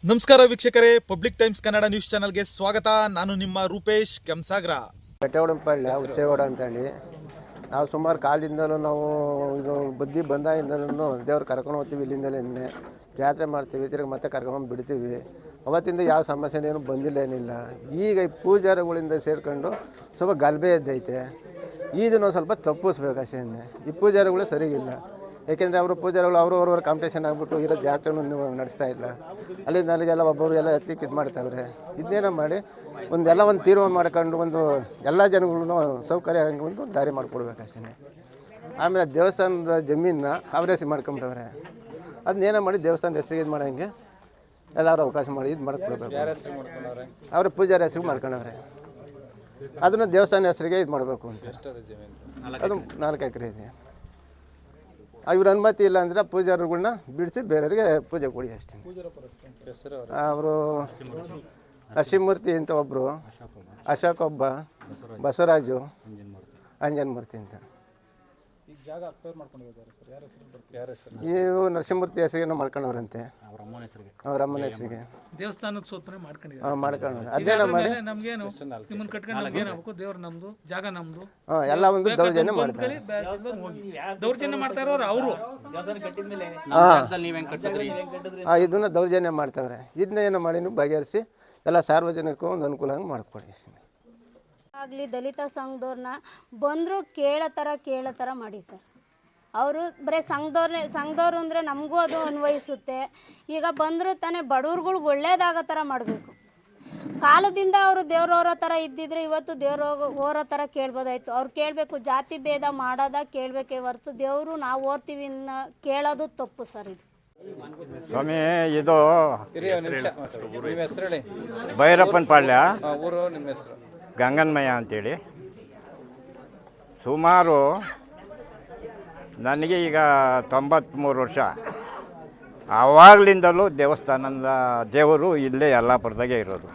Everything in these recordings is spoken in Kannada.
ನಮಸ್ಕಾರ ವೀಕ್ಷಕರೇ, ಪಬ್ಲಿಕ್ ಟೈಮ್ಸ್ ಕನ್ನಡ ನ್ಯೂಸ್ ಚಾನಲ್ಗೆ ಸ್ವಾಗತ. ನಾನು ನಿಮ್ಮ ರೂಪೇಶ್ ಕೆಂಸಾಗ್ರ. ಬೆಟ್ಟಗೌಡನಪಳ್ಳಿ ಉಚ್ಚೇಗೌಡ ಅಂತೇಳಿ ನಾವು ಸುಮಾರು ಕಾಲದಿಂದಲೂ ನಾವು ಇದು ಬುದ್ಧಿ ಬಂದಾಗಿಂದಲೂ ದೇವ್ರು ಕರ್ಕೊಂಡು ಹೋಗ್ತೀವಿ. ಇಲ್ಲಿಂದಲೇ ಜಾತ್ರೆ ಮಾಡ್ತೀವಿ, ತಿರುಗಿ ಮತ್ತೆ ಕರ್ಕೊಂಡು ಬಿಡ್ತೀವಿ. ಅವತ್ತಿಂದ ಯಾವ ಸಮಸ್ಯೆನೇನು ಬಂದಿಲ್ಲ, ಏನಿಲ್ಲ. ಈಗ ಈ ಪೂಜಾರಿಗಳಿಂದ ಸೇರ್ಕೊಂಡು ಸ್ವಲ್ಪ ಗಲಭೆ ಎದ್ದೈತೆ. ಇದನ್ನು ಸ್ವಲ್ಪ ತಪ್ಪಿಸ್ಬೇಕು ಅಷ್ಟೇ. ಈ ಪೂಜಾರಿಗಳು ಸರಿಗಿಲ್ಲ. ಏಕೆಂದರೆ ಅವರು ಪೂಜಾರಿಗಳು ಅವ್ರವ್ರ ಕಾಂಪಿಟೇಷನ್ ಆಗಿಬಿಟ್ಟು ಇರೋ ಜಾತ್ರೆನೂ ನಡೆಸ್ತಾ ಇಲ್ಲ. ಅಲ್ಲಿ ನನಗೆಲ್ಲ ಒಬ್ಬರಿಗೆಲ್ಲ ಎತ್ತಲಿಕ್ಕೆ ಇದು ಮಾಡ್ತಾವ್ರೆ. ಇದನ್ನೇನೋ ಮಾಡಿ ಒಂದು ತೀರ್ಮಾನ ಮಾಡ್ಕೊಂಡು ಎಲ್ಲ ಜನಗಳು ಸೌಕರ್ಯ ಹಂಗೆ ಒಂದು ದಾರಿ ಮಾಡಿಕೊಡ್ಬೇಕಷ್ಟೇ. ಆಮೇಲೆ ದೇವಸ್ಥಾನದ ಜಮೀನನ್ನ ಅವರೇ ಮಾಡ್ಕೊಂಬಿಟ್ಟವ್ರೆ. ಅದನ್ನೇನೋ ಮಾಡಿ ದೇವಸ್ಥಾನದ ಹೆಸರಿಗೆ ಇದು ಮಾಡೋಂಗೆ ಎಲ್ಲರೂ ಅವಕಾಶ ಮಾಡಿ ಇದು ಮಾಡ್ಕೊಡ್ಬೇಕು. ಅವರ ಪೂಜಾರಿ ಹೆಸರಿಗೆ ಮಾಡ್ಕೊಂಡವ್ರೆ. ಅದನ್ನು ದೇವಸ್ಥಾನ ಹೆಸರಿಗೆ ಇದು ಮಾಡಬೇಕು ಅಂತ. ಅದು 4 ಎಕರೆ ಇದೆ. ಇವ್ರ ಅನುಮತಿ ಇಲ್ಲ ಅಂದರೆ ಪೂಜಾರಿಗಳನ್ನ ಬಿಡಿಸಿ ಬೇರೆಯವರಿಗೆ ಪೂಜೆ ಕೊಡಿ ಅಷ್ಟೇ. ಅವರು ನರಸಿಂಹಮೂರ್ತಿ ಅಂತ ಒಬ್ಬರು, ಅಶೋಕ್ ಒಬ್ಬ, ಬಸವರಾಜು, ಅಂಜನ್ಮೂರ್ತಿ ಅಂತ. ಇವು ನರಸಿಂಹಮೂರ್ತಿ ಹೆಸರಿಗೆ ಮಾಡ್ಕೊಂಡವ್ರಂತೆ, ಅವ್ರ ಅಮ್ಮನ ಹೆಸರಿಗೆ ದೇವಸ್ಥಾನದ ಸೂತ್ರೆ ಮಾಡ್ಕೊಂಡು ಅದೇನೋ ಮಾಡಿ ನಿಮ್ಮನ್ನ ಕಟ್ಕೊಂಡು ದೇವ್ರ ನಮ್ದು, ಜಾಗ ನಮ್ದು, ಎಲ್ಲ ಒಂದು ದೌರ್ಜನ್ಯ ಮಾಡ್ತಾರೆ. ದೌರ್ಜನ್ಯ ಮಾಡ್ತಾ ಇರೋರು ಅವರು. ಇದನ್ನ ದೌರ್ಜನ್ಯ ಮಾಡ್ತಾವ್ರೆ. ಇದನ್ನ ಏನೋ ಮಾಡಿ ನೀವು ಬಗೆಹರಿಸಿ ಎಲ್ಲ ಸಾರ್ವಜನಿಕರು ಒಂದು ಅನುಕೂಲ ಹಂಗೆ ಮಾಡಿಕೊಡಿ. ಆಗಲಿ ದಲಿತ ಸಂಘದವ್ರನ್ನ ಬಂದರೂ ಕೇಳೋ ಥರ ಮಾಡಿ ಸರ್. ಅವರು ಬರೀ ಸಂಘದವ್ರು ಅಂದರೆ ನಮಗೂ ಅದು ಅನ್ವಯಿಸುತ್ತೆ. ಈಗ ಬಂದರೂ ತಾನೇ ಬಡವ್ರುಗಳ್ಗೆ ಒಳ್ಳೇದಾಗೋ ಥರ ಮಾಡಬೇಕು. ಕಾಲದಿಂದ ಅವರು ದೇವ್ರವರ ಥರ ಇದ್ದಿದ್ರೆ ಇವತ್ತು ದೇವ್ರ ಓರೋ ಥರ ಕೇಳ್ಬೋದಾಯ್ತು. ಅವ್ರು ಕೇಳಬೇಕು, ಜಾತಿ ಭೇದ ಮಾಡೋದ ಕೇಳಬೇಕೇ ಹೊರತು ದೇವರು ನಾವು ಓರ್ತೀವಿ ಕೇಳೋದು ತಪ್ಪು ಸರ್. ಇದು ಸ್ವಾಮಿ, ಇದು ಭೈರಪ್ಪನ ಪಾಳ್ಯ, ಗಂಗನ್ಮಯ್ಯ ಅಂತೇಳಿ. ಸುಮಾರು ನನಗೆ ಈಗ 93 ವರ್ಷ. ಆವಾಗಲಿಂದಲೂ ದೇವಸ್ಥಾನದ ದೇವರು ಇಲ್ಲೇ ಯಲ್ಲಾಪುರದಾಗೆ ಇರೋದು.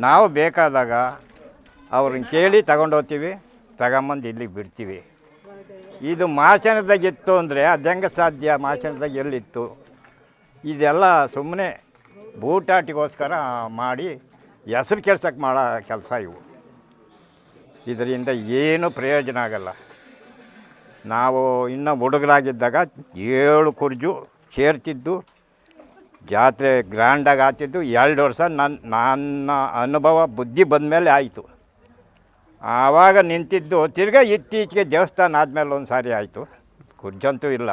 ನಾವು ಬೇಕಾದಾಗ ಅವ್ರನ್ನ ಕೇಳಿ ತಗೊಂಡೋಗ್ತೀವಿ, ತಗೊಂಬಂದು ಇಲ್ಲಿಗೆ ಬಿಡ್ತೀವಿ. ಇದು ಮಾಚನದಾಗಿತ್ತು ಅಂದರೆ ಅದೆಂಗೆ ಸಾಧ್ಯ? ಮಾಚನದಾಗ ಎಲ್ಲಿತ್ತು? ಇದೆಲ್ಲ ಸುಮ್ಮನೆ ಬೂಟಾಟಿಗೋಸ್ಕರ ಮಾಡಿ ಹೆಸರು ಕೆಲ್ಸಕ್ಕೆ ಮಾಡೋ ಕೆಲಸ ಇವು. ಇದರಿಂದ ಏನು ಪ್ರಯೋಜನ ಆಗಲ್ಲ. ನಾವು ಇನ್ನೂ ಹುಡುಗರಾಗಿದ್ದಾಗ 7 ಕುರ್ಜು ಸೇರ್ತಿದ್ದು, ಜಾತ್ರೆ ಗ್ರ್ಯಾಂಡಾಗಿ ಆಗ್ತಿದ್ದು. 2 ವರ್ಷ ನನ್ನ ಅನುಭವ ಬುದ್ಧಿ ಬಂದ ಮೇಲೆ ಆಯಿತು. ಆವಾಗ ನಿಂತಿದ್ದು. ತಿರ್ಗಾ ಇತ್ತೀಚೆಗೆ ದೇವಸ್ಥಾನ ಆದಮೇಲೆ ಒಂದು ಸಾರಿ ಆಯಿತು. ಕುರ್ಜಂತೂ ಇಲ್ಲ.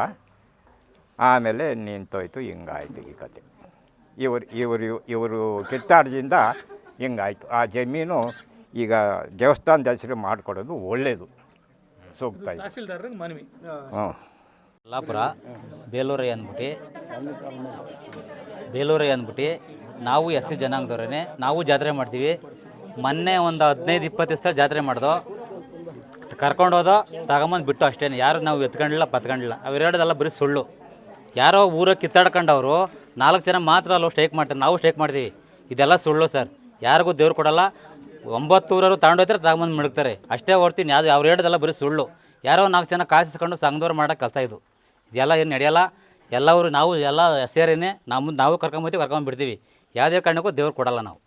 ಆಮೇಲೆ ನಿಂತೋಯ್ತು. ಹಿಂಗಾಯಿತು ಈ ಕತೆ. ಇವರು ಕಿತ್ತಾಟದಿಂದ ಹಿಂಗಾಯಿತು. ಆ ಜಮೀನು ಈಗ ದೇವಸ್ಥಾನದ ಹೆಸರು ಮಾಡಿಕೊಡೋದು ಒಳ್ಳೆಯದು, ಸೂಕ್ತ. ತಹಸೀಲ್ದಾರ್ರಿಗೆ ಮನವಿ. ಯಲ್ಲಾಪುರ ಬೇಲೂರೇ ಅಂದ್ಬಿಟ್ಟು ನಾವು SC ಜನಾಂಗದವ್ರೇ. ನಾವು ಜಾತ್ರೆ ಮಾಡ್ತೀವಿ. ಮೊನ್ನೆ ಒಂದು 15-20 ದಿವಸ ಜಾತ್ರೆ ಮಾಡ್ದೋ, ಕರ್ಕೊಂಡೋದೋ, ತಗೊಂಬಂದು ಬಿಟ್ಟು ಅಷ್ಟೇ. ಯಾರು ನಾವು ಎತ್ಕೊಂಡಿಲ್ಲ, ಪತ್ಕೊಂಡಿಲ್ಲ. ಅವ್ರು ಹೇಳೋದೆಲ್ಲ ಬರೀ ಸುಳ್ಳು. ಯಾರೋ ಊರಾಗ ಕಿತ್ತಾಡ್ಕೊಂಡವರು 4 ಜನ ಮಾತ್ರ ಅಲ್ಲೋ ಸ್ಟ್ರೈಕ್ ಮಾಡ್ತಾರೆ, ನಾವು ಸ್ಟ್ರೈಕ್ ಮಾಡ್ತೀವಿ. ಇದೆಲ್ಲ ಸುಳ್ಳು ಸರ್. ಯಾರಿಗೂ ದೇವ್ರು ಕೊಡಲ್ಲ. 9 ಊರವರು ತಗೊಂಡೋಯ್ತಾರೆ, ತಗೊಂಬಂದು ಮಡಗ್ತಾರೆ ಅಷ್ಟೇ ಹೊರ್ತೀನಿ. ಯಾವುದು ಅವ್ರು ಹೇಳೋದೆಲ್ಲ ಬರೀ ಸುಳ್ಳು. ಯಾರೋ 4 ಜನ ಕಾಸಿಸ್ಕೊಂಡು ಸಂಘದವ್ರು ಮಾಡೋ ಕೆಲಸ ಇದು. ಇದೆಲ್ಲ ಏನು ನಡೆಯಲ್ಲ. ಎಲ್ಲವರು ನಾವು ಎಲ್ಲ ಸೇರೇನೆ ನಾವು ಕರ್ಕೊಂಬರ್ತೀವಿ, ಬಿಡ್ತೀವಿ. ಯಾವುದೇ ಕಾರಣಕ್ಕೂ ದೇವ್ರು ಕೊಡಲ್ಲ. ನಾವು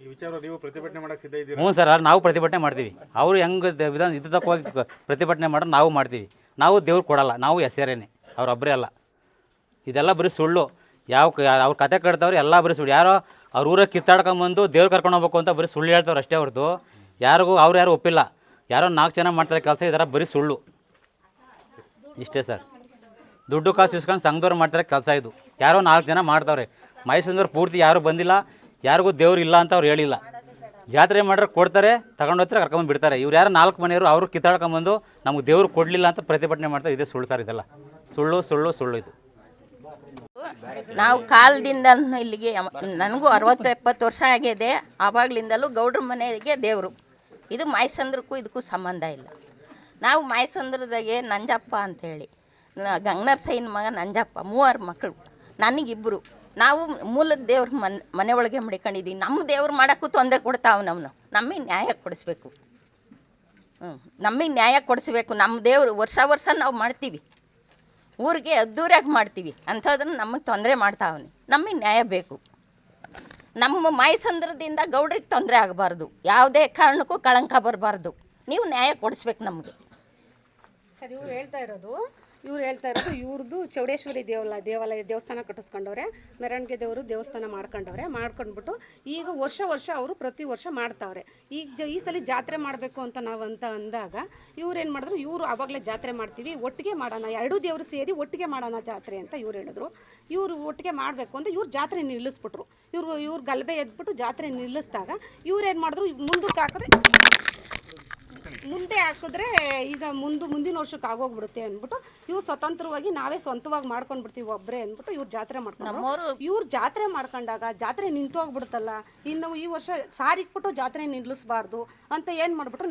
ಈ ವಿಚಾರ ನೀವು ಪ್ರತಿಭಟನೆ ಮಾಡಕ್ಕೆ ಸಿದ್ಧ ಇದ್ದೀರಾ? ಹ್ಞೂ ಸರ್, ನಾವು ಪ್ರತಿಭಟನೆ ಮಾಡ್ತೀವಿ. ಅವರು ಹೆಂಗೆ ವಿಧಾನ ಇದಕ್ಕೆ ಹೋಗಿ ಪ್ರತಿಭಟನೆ ಮಾಡೋದು ನಾವು ಮಾಡ್ತೀವಿ. ನಾವು ದೇವ್ರು ಕೊಡಲ್ಲ. ನಾವು ಸೇರೇನೆ, ಅವ್ರೊಬ್ಬರೇ ಅಲ್ಲ. ಇದೆಲ್ಲ ಬರೀ ಸುಳ್ಳು. ಅವ್ರ ಕತೆ ಕಟ್ತವ್ರು ಎಲ್ಲ ಬರೀ ಸುಳ್ಳು. ಯಾರೋ ಅವ್ರ ಊರಾಗ ಕಿತ್ತಾಡ್ಕೊಂಬಂದು ದೇವ್ರು ಕರ್ಕೊಂಡು ಹೋಗ್ಬೇಕು ಅಂತ ಬರೀ ಸುಳ್ಳು ಹೇಳ್ತವ್ರು ಅಷ್ಟೇ ಹೊರತು ಯಾರಿಗೂ ಯಾರು ಒಪ್ಪಿಲ್ಲ. ಯಾರೋ 4 ಜನ ಮಾಡ್ತಾರೆ ಕೆಲಸ. ಇದರ ಬರೀ ಸುಳ್ಳು ಇಷ್ಟೇ ಸರ್. ದುಡ್ಡು ಕಾಸು ಇಸ್ಕೊಂಡು ಸಂಘದವ್ರು ಮಾಡ್ತಾರೆ ಕೆಲಸ ಇದು. ಯಾರೋ 4 ಜನ ಮಾಡ್ತಾವ್ರೆ. ಮೈಸೂರಿನವ್ರು ಪೂರ್ತಿ ಯಾರೂ ಬಂದಿಲ್ಲ, ಯಾರಿಗೂ ದೇವ್ರು ಇಲ್ಲ ಅಂತ ಅವ್ರು ಹೇಳಿಲ್ಲ. ಜಾತ್ರೆ ಮಾಡ್ರೆ ಕೊಡ್ತಾರೆ, ತಗೊಂಡೋಗ್ತಾರೆ, ಕರ್ಕೊಂಬಂದು ಬಿಡ್ತಾರೆ. ಇವ್ರು ಯಾರು 4 ಮನೆಯವರು ಅವರು ಕಿತ್ತಾಡ್ಕೊಂಬಂದು ನಮಗೆ ದೇವ್ರು ಕೊಡಲಿಲ್ಲ ಅಂತ ಪ್ರತಿಭಟನೆ ಮಾಡ್ತಾರೆ. ಇದೇ ಸುಳ್ಳು ಸರ್. ಇದೆಲ್ಲ ಸುಳ್ಳು ಸುಳ್ಳು ಸುಳ್ಳು ಇದು. ನಾವು ಕಾಲದಿಂದ ಇಲ್ಲಿಗೆ ನನಗೂ 60-70 ವರ್ಷ ಆಗಿದೆ. ಆವಾಗಲಿಂದಲೂ ಗೌಡ್ರ ಮನೆಗೆ ದೇವರು. ಇದು ಮಾಯಸಂದ್ರಕ್ಕೂ ಇದಕ್ಕೂ ಸಂಬಂಧ ಇಲ್ಲ. ನಾವು ಮಾಯಸಂದ್ರದಾಗೆ ನಂಜಪ್ಪ ಅಂಥೇಳಿ, ಗಂಗನರಸಯ್ಯನ ಮಗ ನಂಜಪ್ಪ, 3 ಮಕ್ಕಳು, ನನಗಿಬ್ಬರು. ನಾವು ಮೂಲದ ದೇವ್ರ ಮನೆ ಒಳಗೆ ಮಡಿಕೊಂಡಿದ್ದೀವಿ. ನಮ್ಮ ದೇವ್ರು ಮಾಡೋಕ್ಕೂ ತೊಂದರೆ ಕೊಡ್ತಾವೆ. ನಮಗೆ ನ್ಯಾಯ ಕೊಡಿಸ್ಬೇಕು. ನಮಗೆ ನ್ಯಾಯ ಕೊಡಿಸ್ಬೇಕು. ನಮ್ಮ ದೇವರು ವರ್ಷ ನಾವು ಮಾಡ್ತೀವಿ. ಊರಿಗೆ ಅದ್ದೂರಿಯಾಗಿ ಮಾಡ್ತೀವಿ ಅಂಥದನ್ನು ನಮಗೆ ತೊಂದರೆ ಮಾಡ್ತಾವನೆ. ನಮಗೆ ನ್ಯಾಯ ಬೇಕು. ನಮ್ಮ ಮಾಯಸಂದ್ರದಿಂದ ಗೌಡ್ರಿಗೆ ತೊಂದರೆ ಆಗಬಾರ್ದು, ಯಾವುದೇ ಕಾರಣಕ್ಕೂ ಕಳಂಕ ಬರಬಾರ್ದು. ನೀವು ನ್ಯಾಯ ಕೊಡಿಸ್ಬೇಕು ನಮಗೆ. ಸರ್ ಇವ್ರು ಹೇಳ್ತಾ ಇರೋದು ಇವ್ರದ್ದು ಚೌಡೇಶ್ವರಿ ದೇವಾಲಯ ದೇವಸ್ಥಾನ ಕಟ್ಟಿಸ್ಕೊಂಡವ್ರೆ, ಮೆರವಣಿಗೆ ದೇವರು ದೇವಸ್ಥಾನ ಮಾಡ್ಕೊಂಡ್ಬಿಟ್ಟು ಈಗ ವರ್ಷ ಅವರು ಪ್ರತಿ ವರ್ಷ ಮಾಡ್ತಾವ್ರೆ. ಈಗ ಈ ಸಲ ಜಾತ್ರೆ ಮಾಡಬೇಕು ಅಂತ ನಾವು ಅಂದಾಗ ಇವ್ರು ಏನು ಮಾಡಿದ್ರು, ಇವರು ಆವಾಗಲೇ ಜಾತ್ರೆ ಮಾಡ್ತೀವಿ, ಒಟ್ಟಿಗೆ ಮಾಡೋಣ, ಎರಡೂ ದೇವರು ಸೇರಿ ಒಟ್ಟಿಗೆ ಮಾಡೋಣ ಜಾತ್ರೆ ಅಂತ ಇವ್ರು ಹೇಳಿದ್ರು. ಇವರು ಒಟ್ಟಿಗೆ ಮಾಡಬೇಕು ಅಂತ ಇವ್ರು ಜಾತ್ರೆ ನಿಲ್ಲಿಸ್ಬಿಟ್ರು. ಇವ್ರು ಗಲಭೆ ಎದ್ಬಿಟ್ಟು ಜಾತ್ರೆ ನಿಲ್ಲಿಸಿದಾಗ ಇವ್ರು ಏನು ಮಾಡಿದ್ರು, ಮುಂದೆ ಹಾಕಿದ್ರೆ ಈಗ ಮುಂದಿನ ವರ್ಷಕ್ಕೆ ಆಗೋಗ್ಬಿಡುತ್ತೆ ಅಂದ್ಬಿಟ್ಟು ಇವ್ರು ಸ್ವತಂತ್ರವಾಗಿ ನಾವೇ ಸ್ವಂತವಾಗಿ ಮಾಡ್ಕೊಂಡ್ಬಿಡ್ತೀವಿ ಒಬ್ಬರೇ ಅಂದ್ಬಿಟ್ಟು ಇವ್ರು ಜಾತ್ರೆ ಮಾಡ್ಕೊಂಡು ಇವ್ರು ಜಾತ್ರೆ ಮಾಡ್ಕೊಂಡಾಗ ಜಾತ್ರೆ ನಿಂತೋಗ್ಬಿಡುತ್ತಲ್ಲ, ಇನ್ನು ಈ ವರ್ಷ ಸಾರಿಕ್ಬಿಟ್ಟು ಜಾತ್ರೆ ನಿಲ್ಲಿಸಬಾರ್ದು ಅಂತ ಏನು ಮಾಡಿಬಿಟ್ರು,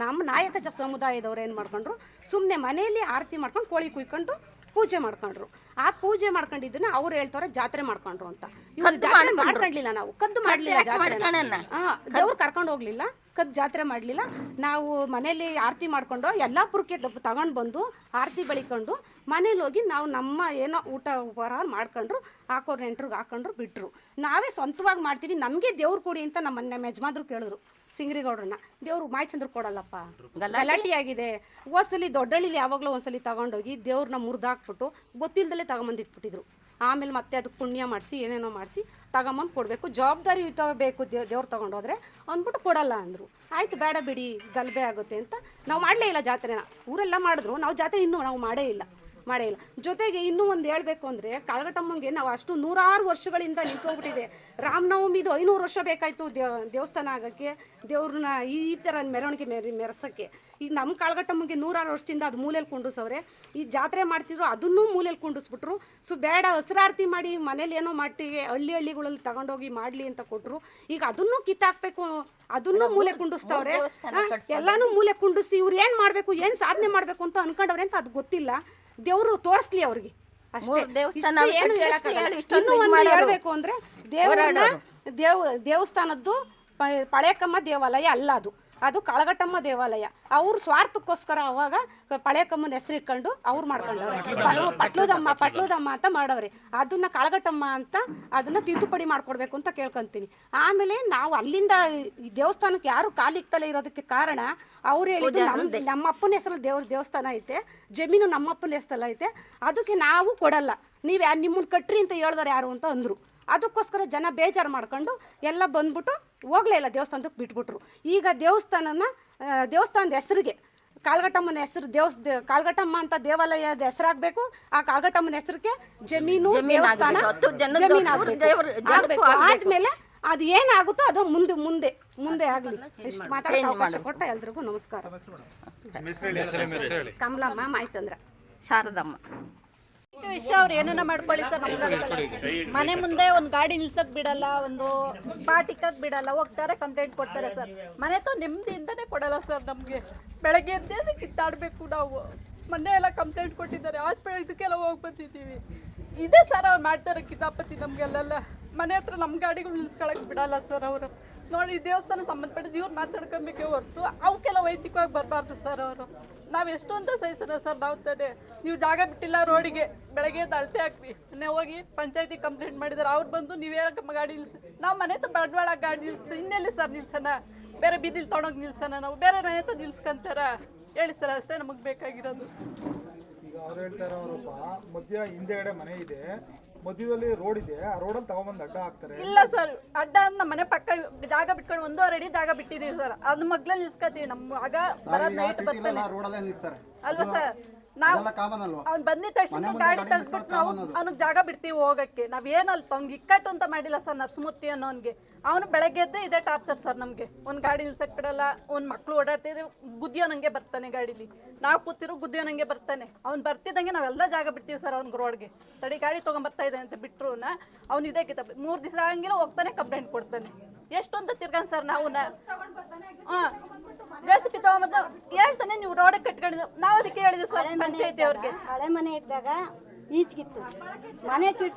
ನಮ್ಮ ನಾಯಕ ಸಮುದಾಯದವ್ರು ಏನು ಮಾಡ್ಕೊಂಡ್ರು, ಸುಮ್ಮನೆ ಮನೆಯಲ್ಲಿ ಆರತಿ ಮಾಡ್ಕೊಂಡು ಕೋಳಿ ಕುಯ್ಕೊಂಡು ಪೂಜೆ ಮಾಡ್ಕೊಂಡ್ರು. ಆ ಪೂಜೆ ಮಾಡ್ಕೊಂಡಿದ್ದನ್ನ ಅವ್ರು ಹೇಳ್ತಾರೆ ಜಾತ್ರೆ ಮಾಡ್ಕೊಂಡ್ರು ಅಂತ. ಇವ್ರು ಜಾತ್ರೆ ಮಾಡ್ಕೊಂಡ್ಲಿಲ್ಲ, ನಾವು ಕದ್ದು ಮಾಡಲಿಲ್ಲ, ಜಾತ್ರೆ ದೇವ್ರು ಕರ್ಕೊಂಡು ಹೋಗ್ಲಿಲ್ಲ, ಕದ್ದು ಜಾತ್ರೆ ಮಾಡಲಿಲ್ಲ. ನಾವು ಮನೇಲಿ ಆರತಿ ಮಾಡ್ಕೊಂಡು ಯಲ್ಲಾಪುರಕ್ಕೆ ತಗೊಂಡು ಬಂದು ಆರತಿ ಬೆಳಿಕೊಂಡು ಮನೇಲಿ ಹೋಗಿ ನಾವು ನಮ್ಮ ಏನೋ ಊಟ ಉಪಹಾರ ಮಾಡ್ಕೊಂಡ್ರು, ಹಾಕೋರು ನೆಂಟ್ರಿಗೆ ಹಾಕೊಂಡ್ರು ಬಿಟ್ಟರು. ನಾವೇ ಸ್ವಂತವಾಗಿ ಮಾಡ್ತೀವಿ, ನಮಗೆ ದೇವ್ರು ಕೊಡಿ ಅಂತ ನಮ್ಮ ಯಜಮಾನ್ರು ಕೇಳಿದ್ರು ಸಿಂಗ್ರಿಗೌಡ್ರನ್ನ. ದೇವ್ರು ಮಾಯಚಂದ್ರ ಕೊಡಲ್ಲಪ್ಪ, ಗಲಾಟೆ ಆಗಿದೆ. ಹೋದ್ಸಲಿ ದೊಡ್ಡಳ್ಳಿಲಿ ಯಾವಾಗಲೂ ಒಂದ್ಸಲಿ ತಗೊಂಡೋಗಿ ದೇವ್ರನ್ನ ಮುರಿದಾಕ್ಬಿಟ್ಟು ಗೊತ್ತಿಲ್ಲದಲ್ಲೇ ತಗೊಂಬಂದಿಟ್ಬಿಟ್ಟಿದ್ರು. ಆಮೇಲೆ ಮತ್ತೆ ಅದಕ್ಕೆ ಪುಣ್ಯ ಮಾಡಿಸಿ ಏನೇನೋ ಮಾಡಿಸಿ ತಗೊಂಬಂದು ಕೊಡಬೇಕು, ಜವಾಬ್ದಾರಿ ಬೇಕು ದೇವ್ರು ತೊಗೊಂಡೋದ್ರೆ ಅಂದ್ಬಿಟ್ಟು ಕೊಡಲ್ಲ ಅಂದರು. ಆಯಿತು ಬೇಡ ಬಿಡಿ ಗಲಭೆ ಆಗುತ್ತೆ ಅಂತ ನಾವು ಮಾಡಲೇ ಇಲ್ಲ ಜಾತ್ರೆನ. ಊರೆಲ್ಲ ಮಾಡಿದ್ರು, ನಾವು ಜಾತ್ರೆ ಇನ್ನೂ ನಾವು ಮಾಡೇ ಇಲ್ಲ. ಜೊತೆಗೆ ಇನ್ನೂ ಒಂದು ಹೇಳಬೇಕು ಅಂದರೆ, ಕಾಳಗಟ್ಟಮ್ಮಂಗೆ ನಾವು ಅಷ್ಟು 100 ವರ್ಷಗಳಿಂದ ನಿಂತೋಗ್ಬಿಟ್ಟಿದೆ. ರಾಮನವಮಿದು 500 ವರ್ಷ ಬೇಕಾಯಿತು ದೇವಸ್ಥಾನ ಆಗೋಕ್ಕೆ, ದೇವ್ರನ್ನ ಈ ಥರ ಮೆರವಣಿಗೆ ಮೆರೆಸೋಕ್ಕೆ. ಈಗ ನಮ್ಮ ಕಾಳಗಟ್ಟಮ್ಮಂಗೆ 100 ವರ್ಷದಿಂದ ಅದು ಮೂಲೆಯಲ್ಲಿ ಕುಂಡಿಸವ್ರೆ. ಈ ಜಾತ್ರೆ ಮಾಡ್ತಿದ್ರು ಅದನ್ನೂ ಮೂಲೆಯಲ್ಲಿ ಕುಂಡಿಸ್ಬಿಟ್ರು. ಬೇಡ ಹಸಿರಾರತಿ ಮಾಡಿ ಮನೇಲಿ ಏನೋ ಮಾಡ್ತೀವಿ, ಹಳ್ಳಿಗಳಲ್ಲಿ ತಗೊಂಡೋಗಿ ಮಾಡಲಿ ಅಂತ ಕೊಟ್ಟರು. ಈಗ ಅದನ್ನೂ ಕಿತ್ತಾಕ್ಬೇಕು, ಅದನ್ನೂ ಮೂಲೆ ಕುಂಡಿಸ್ತವ್ರೆ. ಎಲ್ಲಾನು ಮೂಲೆ ಕುಂಡಿಸಿ ಇವ್ರು ಏನು ಮಾಡಬೇಕು, ಏನು ಸಾಧನೆ ಮಾಡಬೇಕು ಅಂತ ಅನ್ಕೊಂಡವ್ರೆ ಅಂತ ಅದು ಗೊತ್ತಿಲ್ಲ. ದೇವರು ತೋರಿಸ್ಲಿ ಅವ್ರಿಗೆ ಅಷ್ಟೇ. ಹೇಳ್ಬೇಕು ಅಂದ್ರೆ ದೇವಸ್ಥಾನದ್ದು ಪಳೆಕಮ್ಮ ದೇವಾಲಯ ಅಲ್ಲ, ಅದು ಕಾಳಗಟ್ಟಮ್ಮ ದೇವಾಲಯ. ಅವ್ರ ಸ್ವಾರ್ಥಕ್ಕೋಸ್ಕರ ಅವಾಗ ಪಳೆಕಮ್ಮನ ಹೆಸರು ಇಟ್ಕೊಂಡು ಅವ್ರು ಮಾಡ್ಕೊಂಡವ್ರೆ. ಪಟ್ಲುದಮ್ಮ ಅಂತ ಮಾಡವ್ರೆ, ಅದನ್ನ ಕಾಳಗಟ್ಟಮ್ಮ ಅಂತ ಅದನ್ನ ತಿದ್ದುಪಡಿ ಮಾಡ್ಕೊಡ್ಬೇಕು ಅಂತ ಕೇಳ್ಕೊಂತೀನಿ. ಆಮೇಲೆ ನಾವು ಅಲ್ಲಿಂದ ದೇವಸ್ಥಾನಕ್ಕೆ ಯಾರು ಕಾಲಿಕ್ತಲೇ ಇರೋದಕ್ಕೆ ಕಾರಣ ಅವ್ರು ಹೇಳಿದ್ದು, ನಮ್ಮ ಅಪ್ಪನ ಹೆಸರಲ್ಲಿ ದೇವಸ್ಥಾನ ಐತೆ, ಜಮೀನು ನಮ್ಮಪ್ಪನ ಹೆಸರಲ್ಲಿ ಐತೆ, ಅದಕ್ಕೆ ನಾವು ಕೊಡಲ್ಲ, ನೀವು ನಿಮ್ಮನ್ನ ಕಟ್ರಿ ಅಂತ ಹೇಳಿದವ್ರು ಯಾರು ಅಂತ ಅಂದರು. ಅದಕ್ಕೋಸ್ಕರ ಜನ ಬೇಜಾರು ಮಾಡ್ಕೊಂಡು ಎಲ್ಲ ಬಂದ್ಬಿಟ್ಟು ಹೋಗಲೇ ಇಲ್ಲ, ದೇವಸ್ಥಾನಕ್ಕೆ ಬಿಟ್ಬಿಟ್ರು. ಈಗ ದೇವಸ್ಥಾನದ ಹೆಸರಿಗೆ ಕಾಳಗಟ್ಟಮ್ಮನ ಹೆಸರು ಕಾಳಗಟ್ಟಮ್ಮ ಅಂತ ದೇವಾಲಯದ ಹೆಸರಾಗಬೇಕು. ಆ ಕಾಳಗಟ್ಟಮ್ಮನ ಹೆಸರಿಗೆ ಜಮೀನು ದೇವಸ್ಥಾನ ಆಗಬೇಕು. ಆದ್ಮೇಲೆ ಅದು ಏನಾಗುತ್ತೋ ಅದು ಮುಂದೆ ಆಗಲಿ. ಇಷ್ಟು ಮಾತಾಡೋಕೆ ಅವಕಾಶ ಕೊಟ್ಟ ಎಲ್ರಿಗೂ ನಮಸ್ಕಾರ. ಕಮಲಮ್ಮ, ಮಾಯಸಂದ್ರ, ಶಾರದಮ್ಮ. ವಿಷಯ ಅವ್ರು ಏನನ್ನ ಮಾಡ್ಕೊಳ್ಳಿ ಸರ್, ಮನೆ ಮುಂದೆ ಒಂದು ಗಾಡಿ ನಿಲ್ಸಕ್ ಬಿಡಲ್ಲ, ಒಂದು ಪಾಟಿಕಕ್ ಬಿಡಲ್ಲ, ಹೋಗ್ತಾರೆ ಕಂಪ್ಲೇಂಟ್ ಕೊಡ್ತಾರೆ ಸರ್. ಮನೆ ತ ನೆಮ್ಮದಿಯಿಂದನೇ ಕೊಡಲ್ಲ ಸರ್. ನಮಗೆ ಬೆಳಗ್ಗೆ ಎದ್ದೇ ಕಿತ್ತಾಡಬೇಕು ನಾವು. ಮೊನ್ನೆ ಎಲ್ಲ ಕಂಪ್ಲೇಂಟ್ ಕೊಟ್ಟಿದ್ದಾರೆ, ಹಾಸ್ಪಿಟಲ್ ಇದಕ್ಕೆಲ್ಲ ಹೋಗಿ ಬಂದಿದ್ದೀವಿ. ಇದೇ ಸರ್ ಅವ್ರು ಮಾಡ್ತಾರೆ ಕಿತಾಪತಿ ನಮಗೆಲ್ಲ. ಮನೆ ಹತ್ರ ನಮ್ಮ ಗಾಡಿಗಳು ನಿಲ್ಸ್ಕೊಳಕ್ಕೆ ಬಿಡಲ್ಲ ಸರ್ ಅವರು. ನೋಡಿ, ದೇವಸ್ಥಾನ ಸಂಬಂಧಪಟ್ಟಿದ್ದು ಇವ್ರು ಮಾತಾಡ್ಕೊಬೇಕೇ ಹೊರತು ಅವಕ್ಕೆಲ್ಲ ವೈಯಕ್ತಿಕವಾಗಿ ಬರಬಾರ್ದು ಸರ್ ಅವರು. ನಾವು ಎಷ್ಟು ಅಂತ ಸಹಿಸೋಣ ಸರ್. ನಾವು ತಾನೇ ನೀವು ಜಾಗ ಬಿಟ್ಟಿಲ್ಲ ರೋಡಿಗೆ, ಬೆಳಗ್ಗೆ ಅಳತೆ ಹಾಕ್ರಿ, ನಾವು ಹೋಗಿ ಪಂಚಾಯತಿ ಕಂಪ್ಲೇಂಟ್ ಮಾಡಿದ್ದಾರೆ. ಅವ್ರು ಬಂದು ನೀವೇ ಗಾಡಿ ನಿಲ್ಸಿ, ನಾವು ಮನೆ ಹತ್ರ ಬಂಡವಾಳ ಗಾಡಿ ನಿಲ್ಸ್ತೀವಿ, ಇನ್ನೆಲ್ಲಿ ಸರ್ ನಿಲ್ಸೋಣ? ಬೇರೆ ಬೀದಿಲಿ ತೊಗೊಂಡೋಗಿ ನಿಲ್ಸೋಣ? ನಾವು ಬೇರೆ ಮನೆ ಹತ್ರ ನಿಲ್ಸ್ಕೊಂತಾರ? ಹೇಳಿ ಸರ್, ಅಷ್ಟೇ ನಮಗೆ ಬೇಕಾಗಿರೋದು. ಈಗ ಅವ್ರು ಹೇಳ್ತಾರೆ, ಅವರೊಬ್ಬ ಹಿಂದೆಗಡೆ ಮನೆ ಇದೆ, ಮಧ್ಯದಲ್ಲಿ ರೋಡ್ ಇದೆ, ಆ ರೋಡಲ್ಲಿ ತಗೊಂಬಂದು ಅಡ್ಡ ಹಾಕ್ತಾರೆ. ಇಲ್ಲ ಸರ್, ಅಡ್ಡ ನಮ್ಮ ಮನೆ ಪಕ್ಕ ಜಾಗ ಬಿಟ್ಕೊಂಡು 1.5 ಅಡಿ ಜಾಗ ಬಿಟ್ಟಿದೀವಿ ಸರ್. ಅದು ಮಗ್ಲಲ್ಲಿ ನಿಲ್ಸ್ಕೊತೀವಿ. ನಮ್ಮ ಆಗ ಬರೋದು ನೈಟ್ ಬರ್ತಾನೆ ಅಲ್ವಾ ಸರ್. ನಾವು ಅವ್ನು ಬಂದಿದ ತಕ್ಷಣ ಗಾಡಿ ತೆಗೆದ್ಬಿಟ್ಟು ನಾವು ಅವ್ನಿಗೆ ಜಾಗ ಬಿಡ್ತೀವಿ ಹೋಗಕ್ಕೆ. ನಾವೇನು ಅಲ್ಲಿ ತೊಂಗೆ ಇಕ್ಕಟ್ಟು ಅಂತ ಮಾಡಿಲ್ಲ ಸರ್. ನರಸಿಂಹಮೂರ್ತಿ ಅನ್ನೋನ್ಗೆ ಅವನು ಬೆಳಗ್ಗೆ ಎದ್ದೆ ಇದೇ ಟಾರ್ಚರ್ ಸರ್ ನಮಗೆ. ಒಂದು ಗಾಡಿ ನಿಲ್ಸಕ್ಕೆ ಬಿಡಲ್ಲ, ಒಂದು ಮಕ್ಕಳು ಓಡಾಡ್ತಿದ್ರೆ ಗುದ್ದಿಯೋನಂಗೆ ಬರ್ತಾನೆ ಗಾಡೀಲಿ. ನಾವು ಕೂತಿರೋ ಗುದ್ದಿಯೋನಂಗೆ ಬರ್ತಾನೆ. ಅವ್ನು ಬರ್ತಿದ್ದಂಗೆ ನಾವೆಲ್ಲ ಜಾಗ ಬಿಡ್ತೀವಿ ಸರ್ ಅವ್ನಿಗೆ ರೋಡ್ಗೆ. ತಡಿ ಗಾಡಿ ತೊಗೊಂಬರ್ತಾ ಇದೆ ಅಂತ ಬಿಟ್ಟರು ಅವ್ನು ಇದೇ ಕಿತಾಬ್ 3 ದಿವಸ ಆಗಂಗಿಲ್ಲ ಹೋಗ್ತಾನೆ, ಕಂಪ್ಲೇಂಟ್ ಕೊಡ್ತಾನೆ. ಎಷ್ಟು ಅಂತ ತಿರ್ಗಾನ್ ಸರ್ ನಾವು. ರೆಸಿಪಿ ತಗೊಂಬಂದ ಹೇಳ್ತಾನೆ, ನೀವು ರೋಡಿಗೆ ಕಟ್ಕೊಂಡಿದ್ದು. ನಾವು ಅದಕ್ಕೆ ಹೇಳಿದ್ವಿ ಸರ್ ಪಂಚಾಯತಿ ಅವ್ರಿಗೆ. ಹಳೆ ಮನೆ ಇದ್ದಾಗ ಈಚೆಗಿತ್ತು, ಮನೆ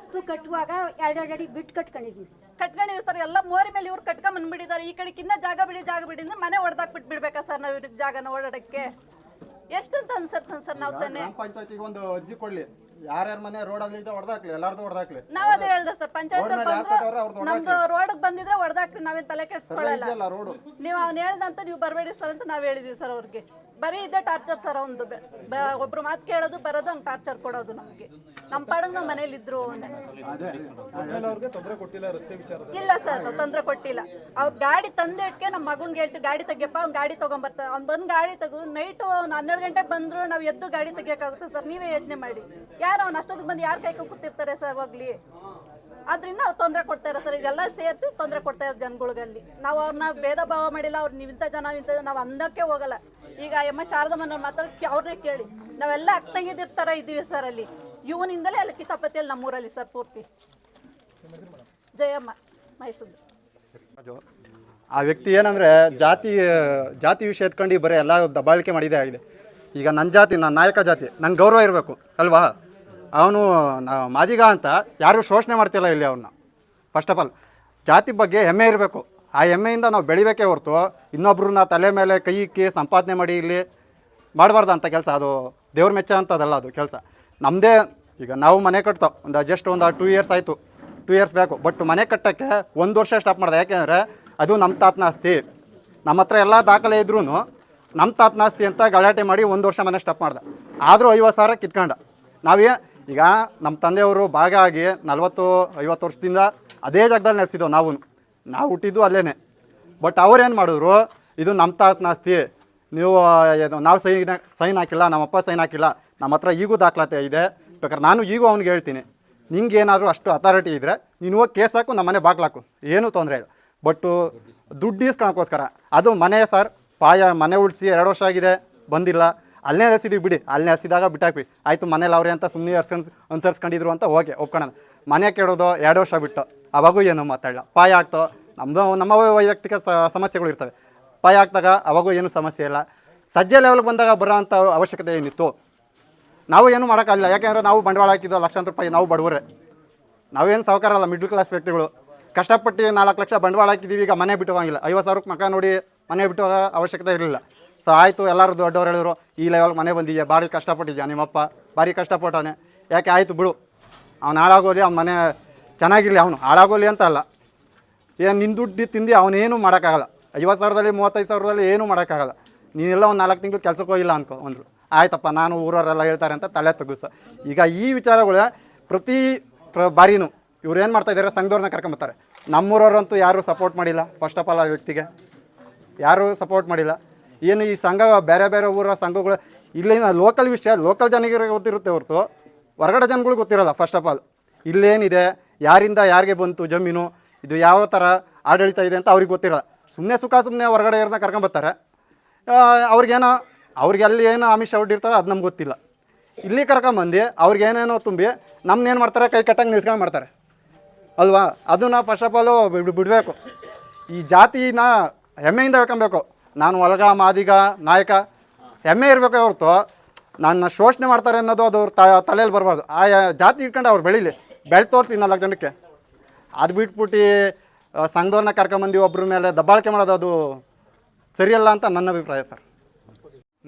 ಕಟ್ಟುವಾಗ 2 ಅಡಿ ಬಿಟ್ಟು ಕಟ್ಕೊಂಡಿದ್ವಿ ಸರ್. ಎಲ್ಲ ಮೋರಿ ಮೇಲೆ ಇವ್ರು ಕಟ್ಕೊಂಡ್ ಬಂದ್ಬಿಟ್ಟಿದ್ದಾರೆ. ಈ ಕಡೆಗೆ ಇನ್ನ ಜಾಗ ಬಿಡಿ ಅಂದ್ರೆ ಮನೆ ಹೊಡೆದಾಕ್ಬಿಟ್ಟು ಬಿಡ್ಬೇಕಾ ಸರ್ ನಾವು ಇವ್ರಿಗೆ ಜಾಗನ ಓಡಾಡಕ್ಕೆ? ಎಷ್ಟು ಅಂತ ಅನ್ಸರ್ಸನ್ ಸರ್ ನಾವು ತಾನೆ. ಪಂಚಾಯತಿಗೆ ಒಂದು ಅರ್ಜಿ ಕೊಡ್ಲಿ, ಯಾರ್ಯಾರ ಮನೆ ರೋಡ್ ಆಗಲಿ ಹೊಡೆದಾಕ್ಲಿ, ಎಲ್ಲಾರ್ದು ಹೊಡೆದಾಕ್ಲಿ. ನಾವ್ ಅದೇ ಹೇಳ್ದೆ ಸರ್. ಪಂಚಾಯತ್ ನಮ್ದು ರೋಡ್ ಬಂದಿದ್ರೆ ಹೊಡೆದಾಕ್ರಿ, ನಾವೇನು ತಲೆ ಕೆಡ್ಸ್ಕೊಳ್ಳಲ್ಲ. ರೋಡು ನೀವು ಅವ್ನು ಹೇಳ್ದಂತ ನೀವು ಬರಬೇಡಿ ಸರ್ ಅಂತ ನಾವು ಹೇಳಿದೀವಿ ಸರ್ ಅವ್ರಿಗೆ. ಬರೀ ಇದೇ ಟಾರ್ಚರ್ ಸರ್ ಒಂದು ಒಬ್ರು ಮಾತು ಕೇಳೋದು ಬರೋದು ಹಂಗೆ ಟಾರ್ಚರ್ ಕೊಡೋದು ನಮಗೆ. ನಮ್ಮ ಪಾಡಿಗೆ ನಾವು ಮನೇಲಿ ಇದ್ರು ಅವ್ರಿಗೆ ತೊಂದರೆ ಕೊಟ್ಟಿಲ್ಲ ರಸ್ತೆ ವಿಚಾರದಲ್ಲಿ? ಇಲ್ಲ ಸರ್, ನಾವು ತೊಂದರೆ ಕೊಟ್ಟಿಲ್ಲ. ಅವ್ರು ಗಾಡಿ ತಂದಿಟ್ಕೆ ನಮ್ಮ ಮಗಂಗೆ ಹೇಳ್ತೀವಿ ಗಾಡಿ ತೆಗಿಯಪ್ಪ, ಅವ್ನು ಗಾಡಿ ತೊಗೊಂಬರ್ತಾರೆ. ಅವ್ನು ಬಂದು ಗಾಡಿ ತೆಗೆದು ನೈಟು ಅವ್ನು 12 ಗಂಟೆಗೆ ಬಂದರು ನಾವು ಎದ್ದು ಗಾಡಿ ತೆಗಿಯೋಕ್ಕಾಗುತ್ತೆ ಸರ್? ನೀವೇ ಯೋಚನೆ ಮಾಡಿ. ಯಾರು ಅವ್ನು ಅಷ್ಟೊತ್ತಿಗೆ ಬಂದು ಯಾರು ಕೈಕೊಂಡು ಕೂತಿರ್ತಾರೆ ಸರ್ ಹೋಗ್ಲಿ? ಅದರಿಂದ ಅವ್ರು ತೊಂದರೆ ಕೊಡ್ತಾರೆ ಸರ್. ಇದೆಲ್ಲ ಸೇರಿಸಿ ತೊಂದರೆ ಕೊಡ್ತಾ ಇರೋ ಜನಗಳಿಗಲ್ಲಿ. ನಾವು ಅವ್ರನ್ನ ಭೇದ ಭಾವ ಮಾಡಿಲ್ಲ. ಅವ್ರು ನೀವು ಇಂಥ ಜನ ನಾವು ಅಂದಕ್ಕೆ ಹೋಗಲ್ಲ. ಈಗ ಎಮ್ಮ ಶಾರದಮ್ಮನವ್ರು ಮಾತಾಡಿ ಅವ್ರನ್ನೇ ಕೇಳಿ, ನಾವೆಲ್ಲ ಅಕ್ಕಂಗಿದ್ದಿರ ಥರ ಇದ್ದೀವಿ ಸರ್ ಅಲ್ಲಿ. ಇವನಿಂದಲೇ ಅಲ್ಲಿ ಕಿತಾಪತಿಯಲ್ಲಿ ನಮ್ಮೂರಲ್ಲಿ ಸರ್ ಪೂರ್ತಿ. ಜಯಮ್ಮ, ಮೈಸೂರು. ಆ ವ್ಯಕ್ತಿ ಏನಂದರೆ ಜಾತಿ ವಿಷಯ ಎತ್ಕೊಂಡು ಬರೀ ಎಲ್ಲ ದಬ್ಬಾಳಿಕೆ ಮಾಡಿದೇ ಆಗಿದೆ. ಈಗ ನನ್ನ ಜಾತಿ, ನನ್ನ ನಾಯಕ ಜಾತಿ, ನಂಗೆ ಗೌರವ ಇರಬೇಕು ಅಲ್ವಾ? ಅವನು ಮಾದಿಗ ಅಂತ ಯಾರೂ ಶೋಷಣೆ ಮಾಡ್ತಿಲ್ಲ ಇಲ್ಲಿ ಅವನ್ನ. ಫಸ್ಟ್ ಆಫ್ ಆಲ್ ಜಾತಿ ಬಗ್ಗೆ ಹೆಮ್ಮೆ ಇರಬೇಕು. ಆ ಹೆಮ್ಮೆಯಿಂದ ನಾವು ಬೆಳಿಬೇಕೇ ಹೊರತು ಇನ್ನೊಬ್ರನ್ನ ತಲೆ ಮೇಲೆ ಕೈ ಇಕ್ಕಿ ಸಂಪಾದನೆ ಮಾಡಿ ಇಲ್ಲಿ ಮಾಡಬಾರ್ದು ಅಂತ ಕೆಲಸ. ಅದು ದೇವ್ರ ಮೆಚ್ಚ ಅಂತದಲ್ಲ ಅದು ಕೆಲಸ. ನಮ್ಮದೇ ಈಗ ನಾವು ಮನೆ ಕಟ್ತಾವೆ ಒಂದು 2 ಇಯರ್ಸ್ ಆಯಿತು, 2 ಇಯರ್ಸ್ ಬೇಕು. ಬಟ್ ಮನೆ ಕಟ್ಟೋಕ್ಕೆ 1 ವರ್ಷ ಸ್ಟಾಪ್ ಮಾಡಿದೆ. ಯಾಕೆಂದರೆ ಅದು ನಮ್ಮ ತಾತನ ಆಸ್ತಿ. ನಮ್ಮ ಹತ್ರ ಎಲ್ಲ ದಾಖಲೆ ಇದ್ರೂ ನಮ್ಮ ತಾತನ ಆಸ್ತಿ ಅಂತ ಗಲಾಟೆ ಮಾಡಿ 1 ವರ್ಷ ಮನೆ ಸ್ಟಾಪ್ ಮಾಡ್ದೆ. ಆದರೂ 50,000 ಕಿತ್ಕೊಂಡ. ಈಗ ನಮ್ಮ ತಂದೆಯವರು ಭಾಗ ಆಗಿ 40-50 ವರ್ಷದಿಂದ ಅದೇ ಜಾಗದಲ್ಲಿ ನೆಲೆಸಿದ್ದೆವು. ನಾವು ಹುಟ್ಟಿದ್ದು ಅಲ್ಲೇ. ಬಟ್ ಅವ್ರೇನು ಮಾಡಿದ್ರು, ಇದು ನಮ್ಮ ತಾತನ ಆಸ್ತಿ, ನೀವು ನಾವು ಸೈನ್ ಹಾಕಿಲ್ಲ, ನಮ್ಮಪ್ಪ ಸೈನ್ ಹಾಕಿಲ್ಲ, ನಮ್ಮ ಹತ್ರ ಈಗೂ ದಾಖಲಾತಿ ಇದೆ. ಬೇಕಾದ್ರೆ ನಾನು ಈಗೂ ಅವ್ನಿಗೆ ಹೇಳ್ತೀನಿ, ನಿಂಗೆ ಏನಾದರೂ ಅಷ್ಟು ಅಥಾರಿಟಿ ಇದ್ದರೆ ನೀನು ಹೋಗಿ ಕೇಸ್ ಹಾಕು, ನಮ್ಮ ಮನೆ ಬಾಗ್ಲಾಕು, ಏನೂ ತೊಂದರೆ ಇಲ್ಲ. ಬಟ್ಟು ದುಡ್ಡು ಇಸ್ಕೊಳಕ್ಕೋಸ್ಕರ ಅದು ಮನೆ ಸರ್ ಮನೆ ಉಳಿಸಿ 2 ವರ್ಷ ಆಗಿದೆ, ಬಂದಿಲ್ಲ. ಅಲ್ಲೇ ನೆಲೆಸಿದ್ವಿ ಬಿಡಿ, ಅಲ್ಲಿ ನೆಲೆಸಿದಾಗ ಬಿಟ್ಟಾಕ್ವಿ ಆಯಿತು. ಮನೇಲಿ ಅವ್ರೆ ಅಂತ ಸುಮ್ಮನೆ ಅನುಸರಿಸ್ಕೊಂಡಿದ್ರು ಅಂತ ಓಕೆ ಒಪ್ಕೊಳ್ಳೋಣ. ಮನೆ ಕೇಳೋದು 2 ವರ್ಷ ಬಿಟ್ಟು ಅವಾಗೂ ಏನು ಮಾತಾಡಲ್ಲ. ಆಗ್ತೋ ನಮ್ಮ ವೈಯಕ್ತಿಕ ಸಮಸ್ಯೆಗಳು ಇರ್ತವೆ. ಆಗ್ತಾಗ ಅವಾಗೂ ಏನೂ ಸಮಸ್ಯೆ ಇಲ್ಲ. ಸಜ್ಜೆ ಲೆವೆಲ್ಗೆ ಬಂದಾಗ ಬರೋ ಅಂಥ ಅವಶ್ಯಕತೆ ಏನಿತ್ತು? ನಾವು ಏನೂ ಮಾಡೋಕ್ಕಾಗಲ್ಲ. ಯಾಕೆಂದರೆ ನಾವು ಬಂಡವಾಳ ಹಾಕಿದ್ದು ಲಕ್ಷಾಂತರ ರೂಪಾಯಿ. ನಾವು ಬಡವರೇ, ನಾವೇನು ಸಾವುಕಾರ ಅಲ್ಲ, ಮಿಡ್ಲ್ ಕ್ಲಾಸ್ ವ್ಯಕ್ತಿಗಳು. ಕಷ್ಟಪಟ್ಟು 4 ಲಕ್ಷ ಬಂಡವಾಳ ಹಾಕಿದ್ದೀವಿ. ಈಗ ಮನೆ ಬಿಟ್ಟು ಹೋಗಿಲ್ಲ. 50,000ಕ್ಕೆ ಮಕ ನೋಡಿ ಮನೆ ಬಿಟ್ಟು ಹೋಗೋ ಅವಶ್ಯಕತೆ ಇರಲಿಲ್ಲ. ಸೊ ಆಯಿತು, ಎಲ್ಲರೂ ದೊಡ್ಡವ್ರು ಹೇಳಿದ್ರು ಈ ಲೆವೆಲ್ಗೆ ಮನೆ ಬಂದಿದ್ಯಾ, ಭಾರಿ ಕಷ್ಟಪಟ್ಟಿದ್ಯಾ, ನಿಮ್ಮಪ್ಪ ಭಾರಿ ಕಷ್ಟಪಟ್ಟವನೆ, ಯಾಕೆ ಆಯಿತು ಬಿಡು, ಅವ್ನು ಹಾಳಾಗೋಲಿ, ಅವ್ನ ಮನೆ ಚೆನ್ನಾಗಿರಲಿ, ಅವನು ಹಾಳಾಗೋಲಿ ಅಂತ ಅಲ್ಲ. ಏನು ನಿನ್ನ ದುಡ್ಡು ತಿಂದು ಅವನೇನು ಮಾಡೋಕ್ಕಾಗಲ್ಲ. 50,000ದಲ್ಲಿ 35,000ದಲ್ಲಿ ಏನೂ ಮಾಡೋಕ್ಕಾಗಲ್ಲ. ನೀನೆಲ್ಲ ಒಂದು 4 ತಿಂಗಳು ಕೆಲಸಕ್ಕೆ ಹೋಗಿಲ್ಲ ಅಂದರು. ಆಯ್ತಪ್ಪ, ನಾನು ಊರವರೆಲ್ಲ ಹೇಳ್ತಾರೆ ಅಂತ ತಲೆ ತೆಗಿಸ. ಈಗ ಈ ವಿಚಾರಗಳು ಪ್ರತಿ ಬಾರಿನೂ ಇವ್ರು ಏನು ಮಾಡ್ತಾಯಿದ್ದಾರೆ, ಸಂಘದವ್ರನ್ನ ಕರ್ಕೊಂಬರ್ತಾರೆ. ನಮ್ಮೂರವ್ರಂತೂ ಯಾರೂ ಸಪೋರ್ಟ್ ಮಾಡಿಲ್ಲ. ಫಸ್ಟ್ ಆಫ್ ಆಲ್ ಆ ವ್ಯಕ್ತಿಗೆ ಯಾರೂ ಸಪೋರ್ಟ್ ಮಾಡಿಲ್ಲ. ಏನು ಈ ಸಂಘ ಬೇರೆ ಬೇರೆ ಊರ ಸಂಘಗಳು ಇಲ್ಲಿನ ಲೋಕಲ್ ವಿಷಯ ಲೋಕಲ್ ಜನರಿಗೆ ಗೊತ್ತಿರುತ್ತೆ ಹೊರತು ಹೊರಗಡೆ ಜನಗಳು ಗೊತ್ತಿರೋಲ್ಲ. ಫಸ್ಟ್ ಆಫ್ ಆಲ್ ಇಲ್ಲೇನಿದೆ, ಯಾರಿಂದ ಯಾರಿಗೆ ಬಂತು ಜಮೀನು, ಇದು ಯಾವ ಥರ ಆಡಳಿತ ಇದೆ ಅಂತ ಅವ್ರಿಗೆ ಗೊತ್ತಿರೋಲ್ಲ. ಸುಮ್ಮನೆ ಹೊರಗಡೆ ಇರೋದನ್ನ ಕರ್ಕೊಂಬರ್ತಾರೆ. ಅವ್ರಿಗೆ ಅಲ್ಲಿ ಏನೋ ಆಮಿಷ ಹೊಡಿರ್ತಾರೆ, ಅದು ನಮ್ಗೆ ಗೊತ್ತಿಲ್ಲ. ಇಲ್ಲಿ ಕರ್ಕೊಂಬಂದು ಅವ್ರಿಗೇನೇನೋ ತುಂಬಿ ನಮ್ಮನ್ನೇನು ಮಾಡ್ತಾರೆ, ಕೈ ಕಟ್ಟಂಗೆ ನಿಲ್ಸ್ಕೊಂಡು ಮಾಡ್ತಾರೆ ಅಲ್ವಾ? ಅದನ್ನು ಫಸ್ಟ್ ಆಫ್ ಆಲು ಬಿಡಬೇಕು. ಈ ಜಾತಿನ ಹೆಮ್ಮೆಯಿಂದ ಹೇಳ್ಕೊಬೇಕು. ನಾನು ಒಳಗ ಮಾದಿಗ ನಾಯಕ ಹೆಮ್ಮೆ ಇರಬೇಕೆ ಹೊರತು ನನ್ನ ಶೋಷಣೆ ಮಾಡ್ತಾರೆ ಅನ್ನೋದು ಅದು ಅವ್ರ ತಲೆಯಲ್ಲಿ ಬರಬಾರ್ದು. ಆ ಜಾತಿ ಇಟ್ಕೊಂಡು ಅವ್ರು ಬೆಳ್ತೋರ್ತೀನಿ 4 ಜನಕ್ಕೆ. ಅದು ಬಿಟ್ಬಿಟ್ಟು ಸಂಘದವ್ರನ್ನ ಕರ್ಕೊಂಬಂದು ಒಬ್ಬರ ಮೇಲೆ ದಬ್ಬಾಳಿಕೆ ಮಾಡೋದು ಅದು ಸರಿಯಲ್ಲ ಅಂತ ನನ್ನ ಅಭಿಪ್ರಾಯ ಸರ್.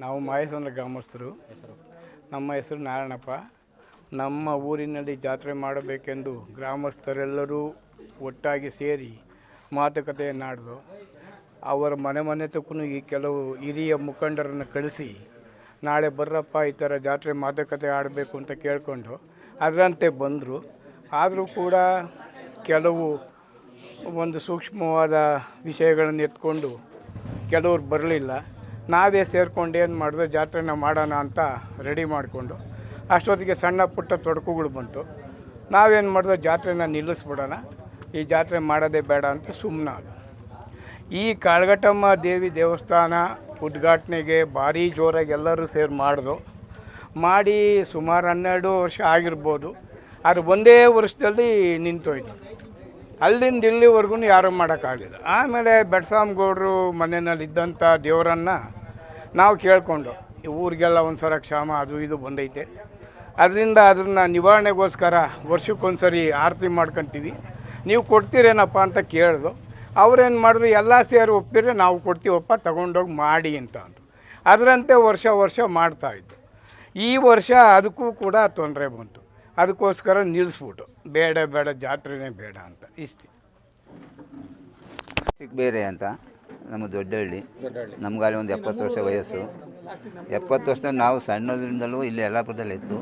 ನಾವು ಮಾಯಸಂದ್ರ ಗ್ರಾಮಸ್ಥರು. ನಮ್ಮ ಹೆಸರು ನಾರಾಯಣಪ್ಪ. ನಮ್ಮ ಊರಿನಲ್ಲಿ ಜಾತ್ರೆ ಮಾಡಬೇಕೆಂದು ಗ್ರಾಮಸ್ಥರೆಲ್ಲರೂ ಒಟ್ಟಾಗಿ ಸೇರಿ ಮಾತುಕತೆಯನ್ನಾಡಿದು. ಅವರ ಮನೆ ತಕ್ಕೂ ಈ ಕೆಲವು ಹಿರಿಯ ಮುಖಂಡರನ್ನು ಕಳಿಸಿ ನಾಳೆ ಬರ್ರಪ್ಪ ಈ ಥರ ಜಾತ್ರೆ ಮಾತುಕತೆ ಆಡಬೇಕು ಅಂತ ಕೇಳಿಕೊಂಡು ಅದರಂತೆ ಬಂದರು. ಆದರೂ ಕೂಡ ಕೆಲವು ಒಂದು ಸೂಕ್ಷ್ಮವಾದ ವಿಷಯಗಳನ್ನು ಎತ್ಕೊಂಡು ಕೆಲವ್ರು ಬರಲಿಲ್ಲ. ನಾವೇ ಸೇರ್ಕೊಂಡು ಏನು ಮಾಡಿದ್ರು, ಜಾತ್ರೆನ ಮಾಡೋಣ ಅಂತ ರೆಡಿ ಮಾಡಿಕೊಂಡು ಅಷ್ಟೊತ್ತಿಗೆ ಸಣ್ಣ ಪುಟ್ಟ ತೊಡಕುಗಳು ಬಂತು. ನಾವೇನು ಮಾಡಿದ್ವಿ, ಜಾತ್ರೆನ ನಿಲ್ಲಿಸ್ಬಿಡೋಣ, ಈ ಜಾತ್ರೆ ಮಾಡೋದೇ ಬೇಡ ಅಂತ ಸುಮ್ಮನಾದ. ಈ ಕಾಳಘಟ್ಟಮ್ಮ ದೇವಿ ದೇವಸ್ಥಾನ ಉದ್ಘಾಟನೆಗೆ ಭಾರಿ ಜೋರಾಗಿ ಎಲ್ಲರೂ ಸೇರಿ ಮಾಡಿ ಸುಮಾರು 12 ವರ್ಷ ಆಗಿರ್ಬೋದು. ಅದು ಒಂದೇ ವರ್ಷದಲ್ಲಿ ನಿಂತೋಯ್ತು. ಅಲ್ಲಿಂದ ಇಲ್ಲಿವರೆಗೂ ಯಾರೂ ಮಾಡೋಕ್ಕಾಗಲಿಲ್ಲ. ಆಮೇಲೆ ಬೆಟ್ಸಾಮ್ಗೌಡರು ಮನೆಯಲ್ಲಿದ್ದಂಥ ದೇವರನ್ನು ನಾವು ಕೇಳಿಕೊಂಡು ಊರಿಗೆಲ್ಲ ಒಂದು ಸಲ ಕ್ಷಾಮ ಅದು ಇದು ಬಂದೈತೆ, ಅದರಿಂದ ಅದನ್ನು ನಿವಾರಣೆಗೋಸ್ಕರ ವರ್ಷಕ್ಕೊಂದ್ಸರಿ ಆರತಿ ಮಾಡ್ಕೊತೀವಿ, ನೀವು ಕೊಡ್ತೀರೇನಪ್ಪ ಅಂತ ಕೇಳಿದ್ರು. ಅವ್ರೇನು ಮಾಡಿದ್ರು, ಎಲ್ಲ ಸೇರಿ ಒಪ್ಪಿದ್ರೆ ನಾವು ಕೊಡ್ತೀವಪ್ಪ, ತಗೊಂಡೋಗಿ ಮಾಡಿ ಅಂತ ಅಂದರು. ಅದರಂತೆ ವರ್ಷ ಮಾಡ್ತಾಯಿದ್ದು. ಈ ವರ್ಷ ಅದಕ್ಕೂ ಕೂಡ ತೊಂದರೆ ಬಂತು. ಅದಕ್ಕೋಸ್ಕರ ನಿಲ್ಲಿಸ್ಬಿಟ್ಟು ಬೇಡ ಜಾತ್ರೆನೇ ಬೇಡ ಅಂತ ಇಷ್ಟೇ. ಬೇರೆ ಅಂತ ನಮ್ಮ ದೊಡ್ಡಹಳ್ಳಿ. ನಮ್ಗಲ್ಲಿ ಒಂದು 70 ವರ್ಷ ವಯಸ್ಸು. 70 ವರ್ಷ ನಾವು ಸಣ್ಣದ್ರಿಂದಲೂ ಇಲ್ಲಿ ಯಲ್ಲಾಪುರದಲ್ಲೇ ಇತ್ತು.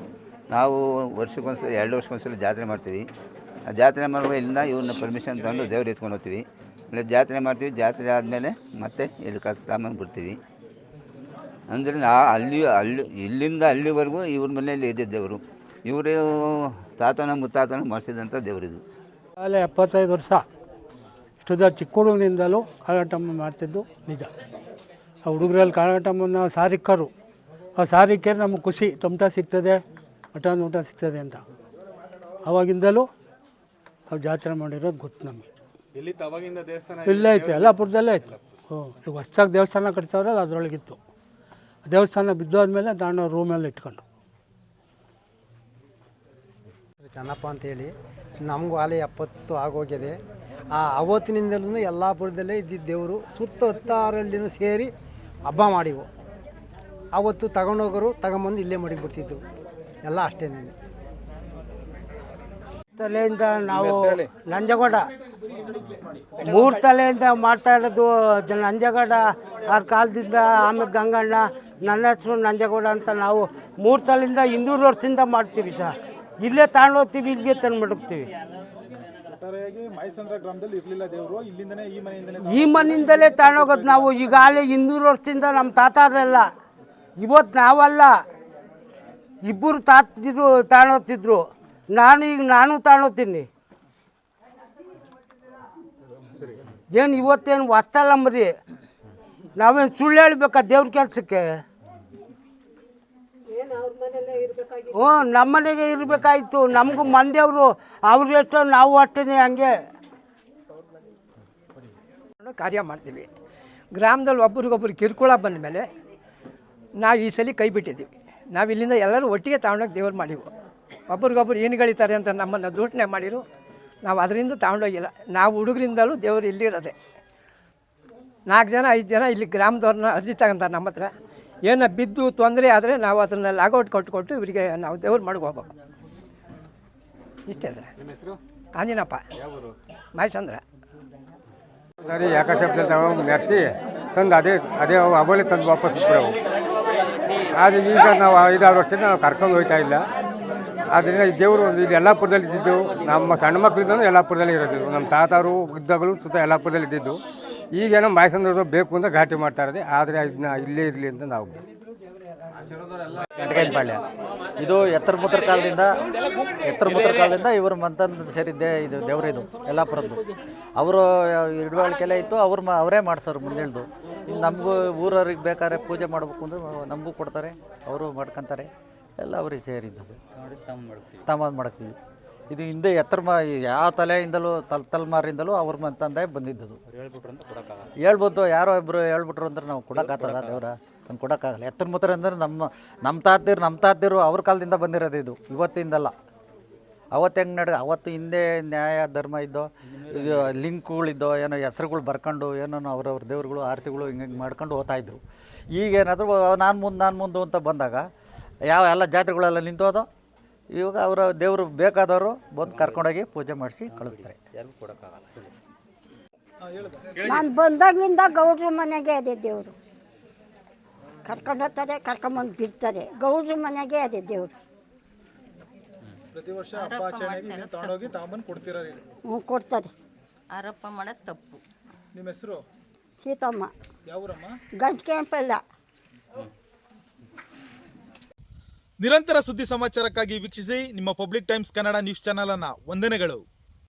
ನಾವು ವರ್ಷಕ್ಕೊಂದ್ಸಲ 2 ವರ್ಷಕ್ಕೊಂದ್ಸಲ ಜಾತ್ರೆ ಮಾಡ್ತೀವಿ. ಆ ಜಾತ್ರೆ ಮಾಡುವ ಇಲ್ಲಿಂದ ಇವ್ರನ್ನ ಪರ್ಮಿಷನ್ ತಗೊಂಡು ದೇವ್ರು ಎತ್ಕೊಂಡು ಹೋಗ್ತೀವಿ. ಇಲ್ಲ ಜಾತ್ರೆ ಮಾಡ್ತೀವಿ. ಜಾತ್ರೆ ಆದಮೇಲೆ ಮತ್ತೆ ಇಲ್ಲಿ ತಗೊಂಡು ಬಿಡ್ತೀವಿ. ಅಂದರೆ ಇಲ್ಲಿಂದ ಅಲ್ಲಿವರೆಗೂ ಇವ್ರ ಮನೆಯಲ್ಲಿ ಇದೆ ದೇವರು. ಇವರು ತಾತನ ಮುತ್ತಾತನ ಮಾಡಿಸಿದಂಥ ದೇವರಿದು. ಅಲ್ಲೇ 75 ವರ್ಷ ಇಷ್ಟುದ ಚಿಕ್ಕ ಹುಡುಗನಿಂದಲೂ ಕಾಳಾಟಮ್ಮ ಮಾಡ್ತಿದ್ದು ನಿಜ. ಆ ಹುಡುಗರಲ್ಲಿ ಕಾಳಾಟಮ್ಮನ ಸಾರಿಕರು, ಆ ಸಾರಿಕೆರೆ ನಮಗೆ ಖುಷಿ, ತಮಟ ಸಿಗ್ತದೆ, ಮಟನ್ ಊಟ ಸಿಗ್ತದೆ ಅಂತ. ಆವಾಗಿಂದಲೂ ಅವ್ರು ಜಾತ್ರೆ ಮಾಡಿರೋದು ಗೊತ್ತು ನಮಗೆ. ಇಲ್ಲೇ ಐತೆ, ಯಲ್ಲಾಪುರದಲ್ಲೇ ಐತೆ. ಈಗ ಹೊಸ್ದಾಗಿ ದೇವಸ್ಥಾನ ಕಟ್ಸವ್ರಲ್ಲ ಅದರೊಳಗಿತ್ತು. ದೇವಸ್ಥಾನ ಬಿದ್ದೋದ್ಮೇಲೆ ತಾನು ರೂಮಲ್ಲಿ ಇಟ್ಕೊಂಡು. ಚೆನ್ನಪ್ಪ ಅಂತೇಳಿ ನಮಗೂ ಅಲ್ಲಿ 70 ಆಗೋಗಿದೆ. ಅವತ್ತಿನಿಂದಲೂ ಯಲ್ಲಾಪುರದಲ್ಲೇ ಇದ್ದಿದ್ದ ದೇವರು ಸುತ್ತ 16 ಸೇರಿ ಹಬ್ಬ ಮಾಡಿವು. ಆವತ್ತು ತಗೊಂಡೋಗೋರು ತಗೊಂಬಂದು ಇಲ್ಲೇ ಮಡಗಿಬಿಡ್ತಿದ್ರು ಎಲ್ಲ ಅಷ್ಟೇ. ತಲೆಯಿಂದ ನಾವು ನಂಜಗೌಡ 3 ತಲೆಯಿಂದ ಮಾಡ್ತಾ ಇರೋದು. ನಂಜಗೌಡ ಅವ್ರ ಕಾಲದಿಂದ, ಆಮೇಲೆ ಗಂಗಣ್ಣ, ನನ್ನ ಹೆಸರು ನಂಜಗೌಡ ಅಂತ ನಾವು 3 ತಲೆಯಿಂದ 200 ವರ್ಷದಿಂದ ಮಾಡ್ತೀವಿ ಸರ್. ಇಲ್ಲೇ ತಗೊಂಡೋಗ್ತೀವಿ, ಇಲ್ಲಿಗೆ ತಂದು ಮಡಗ್ತೀವಿ. ಮಾಯಸಂದ್ರ ಗ್ರಾಮದಲ್ಲಿ ಇರಲಿಲ್ಲ ದೇವರು, ಇಲ್ಲಿಂದನೇ ಈ ಮನೆಯಿಂದಲೇ ತಗೊಂಡೋಗೋದು ನಾವು. ಈಗಾಗಲೇ 200 ವರ್ಷದಿಂದ ನಮ್ಮ ತಾತಾರೆಲ್ಲ, ಇವತ್ತು ನಾವಲ್ಲ, ಇಬ್ಬರು ತಾತಿದ್ರು ತಗೊಂಡೋಗ್ತಿದ್ರು. ನಾನು ತಗೊಂಡೋಗ್ತೀನಿ. ಏನು ಇವತ್ತೇನು ಹೊಸ್ತಲ್ಲ ಮರಿ. ನಾವೇನು ಸುಳ್ಳು ಹೇಳ್ಬೇಕಾ ದೇವ್ರ ಕೆಲಸಕ್ಕೆ? ನಮ್ಮನೆಗೆ ಇರಬೇಕಾಯ್ತು. ನಮಗೂ ಮಂದಿಯವರು, ಅವ್ರು ಎಷ್ಟೋ ನಾವು ಅಷ್ಟೇ ಹಂಗೆ ಕಾರ್ಯ ಮಾಡ್ತೀವಿ. ಗ್ರಾಮದಲ್ಲಿ ಒಬ್ರಿಗೊಬ್ರು ಕಿರುಕುಳ ಬಂದ ಮೇಲೆ ನಾವು ಈ ಸಲ ಕೈ ಬಿಟ್ಟಿದ್ದೀವಿ. ನಾವು ಇಲ್ಲಿಂದ ಎಲ್ಲರೂ ಒಟ್ಟಿಗೆ ತಗೊಂಡೋಗಿ ದೇವ್ರು ಮಾಡಿವು. ಒಬ್ರಿಗೊಬ್ರು ಏನು ಗಳಿತಾರೆ ಅಂತ ನಮ್ಮನ್ನು ದೂಷಣೆ ಮಾಡಿರು. ನಾವು ಅದರಿಂದ ತಗೊಂಡೋಗಿಲ್ಲ. ನಾವು ಹುಡುಗರಿಂದಲೂ ದೇವರು ಇಲ್ಲಿರೋದೆ. 4 ಜನ 5 ಜನ ಇಲ್ಲಿ ಗ್ರಾಮದವ್ರನ್ನ ಅರ್ಜಿ ತಗೊಂತಾರೆ ನಮ್ಮ ಹತ್ರ. ಏನೋ ಬಿದ್ದು ತೊಂದರೆ ಆದರೆ ನಾವು ಅದನ್ನು ಲಾಗೌಟ್ ಕೊಟ್ಟು ಇವರಿಗೆ ನಾವು ದೇವ್ರು ಹೋಗ್ಬೇಕು. ಇಷ್ಟೇ ಸರ್. ನಿಮ್ಮ ಹೆಸರು? ಆಂಜನಪ್ಪ, ಮಾಯಸಂದ್ರ. ಸರಿ, ಯಾಕಂದ್ರೆ ತಗೊಂಡು ನಡೆಸಿ ತಂದು ಅದೇ ಅವಳಿ ತಂದು ವಾಪಸ್ ಬಿಟ್ಟವು. ಆದರೆ ಈಗ ನಾವು 5-6 ವರ್ಷದಿಂದ ನಾವು ಕರ್ಕೊಂಡು ಹೋಗ್ತಾ ಇಲ್ಲ. ಆದ್ದರಿಂದ ಈ ದೇವರು ಇದು ಯಲ್ಲಾಪುರದಲ್ಲಿ ಇದ್ದಿದ್ದು. ನಮ್ಮ ಸಣ್ಣ ಮಕ್ಕಳಿಂದಲೂ ಯಲ್ಲಾಪುರದಲ್ಲಿ ಇರೋದು. ನಮ್ಮ ತಾತಾರು ಇದ್ದಾಗಲೂ ಸುತ್ತ ಯಲ್ಲಾಪುರದಲ್ಲಿ ಇದ್ದಿದ್ದು. ಈಗೇನೋ ಮಾಯಸಂದ್ರದ್ದು ಬೇಕು ಅಂತ ಘಾಟಿ ಮಾಡ್ತಾ ಇರೋದು. ಆದರೆ ಇದನ್ನ ಇಲ್ಲೇ ಇರಲಿ ಅಂತ ನಾವು. ಗಂಟೆಕಾಯಿಪಾಳ್ಯ ಇದು ಎತ್ತರ ಮೂತ್ರ ಕಾಲದಿಂದ ಇವರು ಮಂತಂದು ಸೇರಿದ್ದೆ. ಇದು ದೇವರು, ಇದು ಯಲ್ಲಾಪುರದ್ದು. ಅವರು ಹಿಡುವಳಿಕೆಲ್ಲ ಇತ್ತು. ಅವರೇ ಮಾಡ್ಸೋರು ಮುಂದಿಳ್ದು. ನಮಗೂ ಊರವ್ರಿಗೆ ಬೇಕಾದ್ರೆ ಪೂಜೆ ಮಾಡಬೇಕು ಅಂದ್ರೆ ನಮಗೂ ಕೊಡ್ತಾರೆ, ಅವರು ಮಾಡ್ಕೊತಾರೆ. ಎಲ್ಲ ಅವ್ರಿಗೆ ಸೇರಿದ್ದದು ತಮ್ಮ ಮಾಡ್ತೀವಿ. ಇದು ಹಿಂದೆ ಯಾವ ತಲೆಯಿಂದಲೂ ತಲೆಮಾರಿಂದಲೂ ಅವ್ರ ಮಂತಂದೇ ಬಂದಿದ್ದದು. ಹೇಳ್ಬೋದು, ಯಾರೋ ಇಬ್ಬರು ಹೇಳ್ಬಿಟ್ರು ಅಂದ್ರೆ ನಾವು ಕೊಡೋಕ್ಕಾಗ್ತದ ದೇವ್ರ? ತಂದು ಕೊಡೋಕ್ಕಾಗಲ್ಲ. ಎತ್ತರ ಮೂತ್ರ ಅಂದರೆ ನಮ್ಮ ತಾತಿರು ಅವ್ರ ಕಾಲದಿಂದ ಬಂದಿರೋದು. ಇದು ಇವತ್ತಿಂದಲ್ಲ. ಅವತ್ತು ಹೆಂಗೆ ಅವತ್ತು ಹಿಂದೆ ನ್ಯಾಯ ಧರ್ಮ ಇದ್ದೋ, ಇದು ಲಿಂಕ್ಗಳಿದ್ದೋ, ಏನೋ ಹೆಸ್ರುಗಳು ಬರ್ಕೊಂಡು ಏನೋ ಅವ್ರವ್ರ ದೇವ್ರುಗಳು ಆರತಿಗಳು ಹಿಂಗೆ ಮಾಡ್ಕೊಂಡು ಹೋಗ್ತಾಯಿದ್ರು. ಈಗೇನಾದರೂ ನಾನು ಮುಂದೆ ಅಂತ ಬಂದಾಗ ಎಲ್ಲ ಜಾತ್ರೆಗಳೆಲ್ಲ ನಿಂತೋದು. ಇವಾಗ ಅವರ ದೇವರು ಬೇಕಾದವರು ಬಂದು ಕರ್ಕೊಂಡೋಗಿ ಪೂಜೆ ಮಾಡಿಸಿ ಕಳಿಸ್ತಾರೆ. ನಾನು ಬಂದಾಗಿಂದ ಗೌಡ್ರ ಮನೆಗೆ ಅದೇ ದೇವರು. ಕರ್ಕೊಂಡೋಗ್ತಾರೆ, ಕರ್ಕೊಂಬಂದು ಬಿಡ್ತಾರೆ. ಗೌಡ್ರ ಮನೆಗೆ ಅದೇ ದೇವರು. ಪ್ರತಿ ವರ್ಷ ಹಬ್ಬ ಆಚರಣೆಗೆ ತಗೊಂಡೋಗಿ ತಗೊಂಬಂದು ಕೊಡ್ತೀರಾ? ಕೊಡ್ತಾರೆ. ಆರೋಪ ಮಾಡೋದು ತಪ್ಪು. ನಿಮ್ಮ ಹೆಸರು? ಸೀತಮ್ಮ. ಯಾವ ಊರಮ್ಮ? ಗಂಟ್ಕೆಂಪಲ್ಲ. ನಿರಂತರ ಸುದ್ದಿ ಸಮಾಚಾರಕ್ಕಾಗಿ ವೀಕ್ಷಿಸಿ ನಿಮ್ಮ public times Kannada news channel ಅನ್ನು. ವಂದನೆಗಳು.